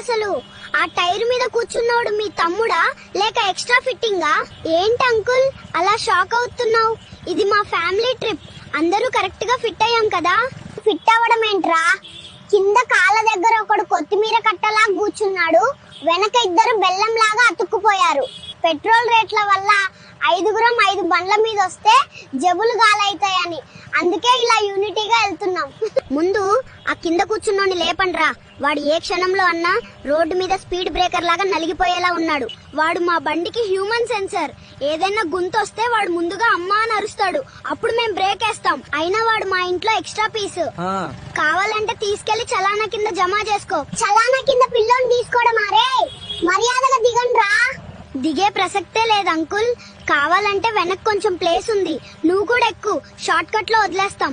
అసలు ఆ టైర్ మీద కూర్చున్నోడు మీ తమ్ముడా లేక ఎక్స్ట్రా ఫిట్టింగా? ఏంటి అంకుల్ అలా షాక్ అవుతున్నావు? ఇది మా ఫ్యామిలీ ట్రిప్, అందరూ కరెక్ట్ గా ఫిట్ అయ్యాం కదా. ఫిట్ అవ్వడం ఏంట్రా? కింద కాళ్ళ దగ్గర ఒకడు కొత్తిమీర కట్టలా కూర్చున్నాడు, వెనక ఇద్దరు బెల్లం లాగా అతుక్కుపోయారు. పెట్రోల్ రేట్ల వల్ల 5గురం 5 బండ్ల మీద వస్తే జబులు గాలైతాయని, అందుకే ఇలా యూనిటీగా వెళ్తున్నాం. ముందు ఆ కింద కూర్చున్నోని లేపండ్రా. వాడు ఏ క్షణంలో అన్నా రోడ్డు మీద స్పీడ్ బ్రేకర్ లాగా నలిగిపోయేలా ఉన్నాడు. వాడు మా బండికి హ్యూమన్ సెన్సర్. ఏదైనా గుంతొస్తే వాడు ముందుగా అమ్మా అని అరుస్తాడు, అప్పుడు మేం బ్రేక్ వేస్తాం. అయినా వాడు మా ఇంట్లో ఎక్స్ట్రా పీస్. కావాలంటే తీసుకెళ్లి చలానా కింద జమ చేసుకో. చలానా కింద పిల్లోని తీసుకోవడం అరే, మర్యాదగా దిగండ్రా. దిగే ప్రసక్తే లేదు అంకుల్, కావాలంటే వెనక్ కొంచెం ప్లేస్ ఉంది, నువ్వు కూడా ఎక్కు, షార్ట్ కట్ లో వదిలేస్తాం.